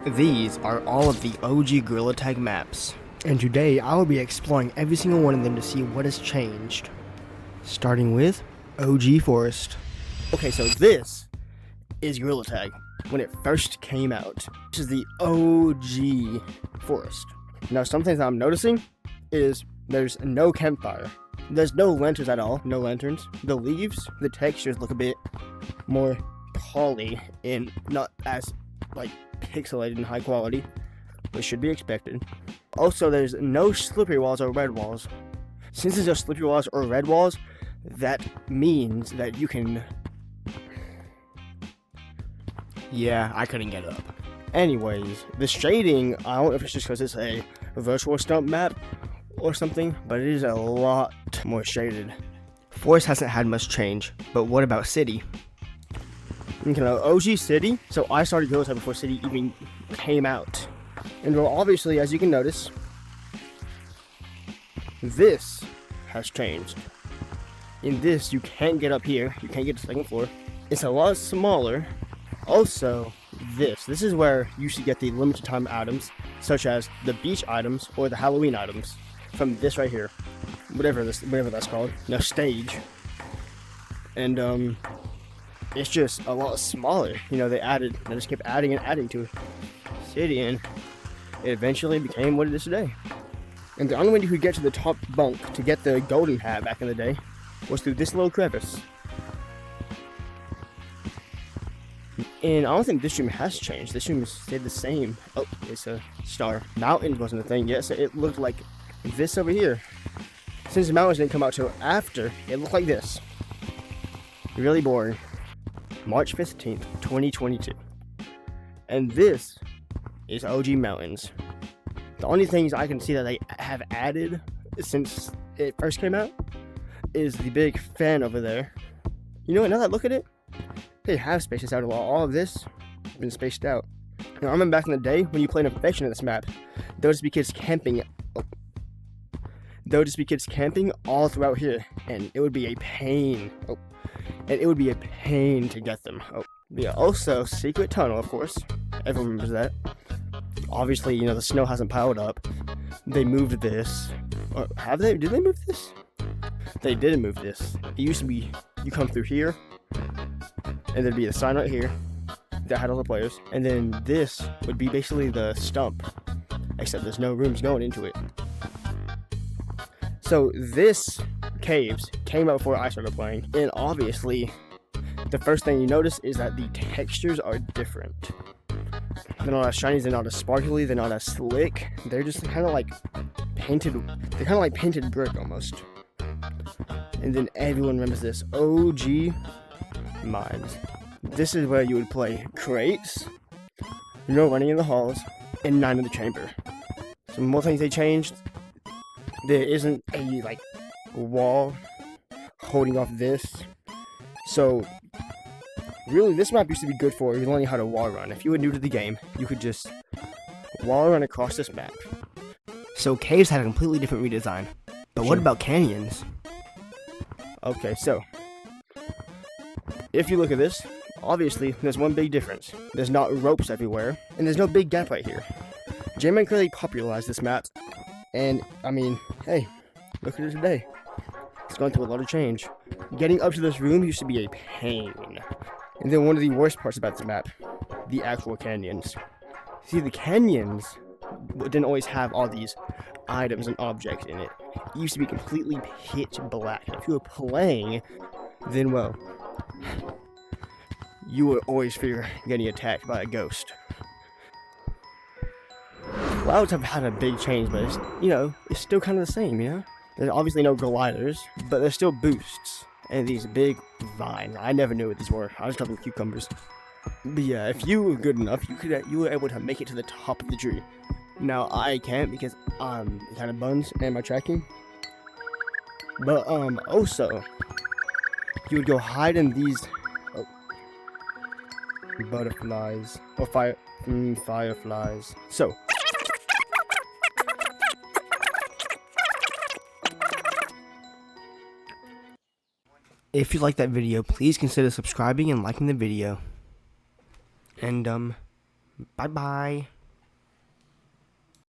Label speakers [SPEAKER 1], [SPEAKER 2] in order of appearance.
[SPEAKER 1] These are all of the OG Gorilla Tag maps, and today I will be exploring every single one of them to see what has changed. Starting with OG Forest. Okay, so this is Gorilla Tag when it first came out. This is the OG Forest. Now, some things I'm noticing is there's no campfire. There's no lanterns at all, no lanterns. The leaves, the textures look a bit more poly and not as pixelated and high quality, which should be expected. Also, there's no slippery walls or red walls. Since there's no slippery walls or red walls, that means that you can... Yeah, I couldn't get it up. Anyways, the shading, I don't know if it's just because it's a virtual stump map or something, but it is a lot more shaded. Forest hasn't had much change, but what about City? Okay, now OG City, so I started Gorilla Tag before City even came out. And well, obviously, as you can notice, this has changed. In this, you can't get up here, you can't get to the second floor. It's a lot smaller. Also, this is where you should get the limited time items, such as the beach items or the Halloween items, from this right here. Whatever that's called. No, stage. And it's just a lot smaller. You know, they just kept adding and adding to City, and it eventually became what it is today. And the only way you could get to the top bunk to get the golden hat back in the day was through this little crevice. And I don't think this room has changed. This room has stayed the same. Oh, it's a star. Mountains wasn't a thing yet, so it looked like this over here. Since the mountains didn't come out till after, it looked like this. Really boring. March 15th, 2022. And this is OG Mountains. The only things I can see that they have added since it first came out is the big fan over there. You know what, now that I look at it, they have spaced this out a lot. All of this has been spaced out. Now, I remember back in the day when you played Infection in this map, there would just be kids camping. There would just be kids camping all throughout here, and it would be a pain. And it would be a pain to get them. Yeah, also, Secret Tunnel, of course. Everyone remembers that. Obviously, you know, the snow hasn't piled up. They moved this. Or have they? Did they move this? They didn't move this. It used to be, you come through here, and there'd be a sign right here that had all the players. And then this would be basically the stump, except there's no rooms going into it. So this caves came out before I started playing, and obviously the first thing you notice is that the textures are different. They're not as shiny, they're not as sparkly, they're not as slick. They're just kind of like painted, they're kind of like painted brick almost. And then everyone remembers this, OG Mines. This is where you would play crates, you know, running in the halls, and 9 in the chamber. Some more things they changed. There isn't a wall holding off this. So really, this map used to be good for learning how to wall run. If you were new to the game, you could just wall run across this map. So caves had a completely different redesign. But what about canyons? Okay, so if you look at this, obviously there's one big difference. There's not ropes everywhere, and there's no big gap right here. J-Man clearly popularized this map, and I mean, hey, look at it today. It's going through a lot of change. Getting up to this room used to be a pain. And then one of the worst parts about this map, the actual canyons. See, the canyons didn't always have all these items and objects in it. It used to be completely pitch black. If you were playing, then well, you would always fear getting attacked by a ghost. Clouds have had a big change, but it's still kind of the same, you know? There's obviously no gliders, but there's still boosts. And these big vines. I never knew what these were. I was talking cucumbers. But yeah, if you were good enough, you were able to make it to the top of the tree. Now, I can't because I'm kind of buns and my tracking. But also, you would go hide in these butterflies or fireflies. So if you like that video, please consider subscribing and liking the video. And Bye bye.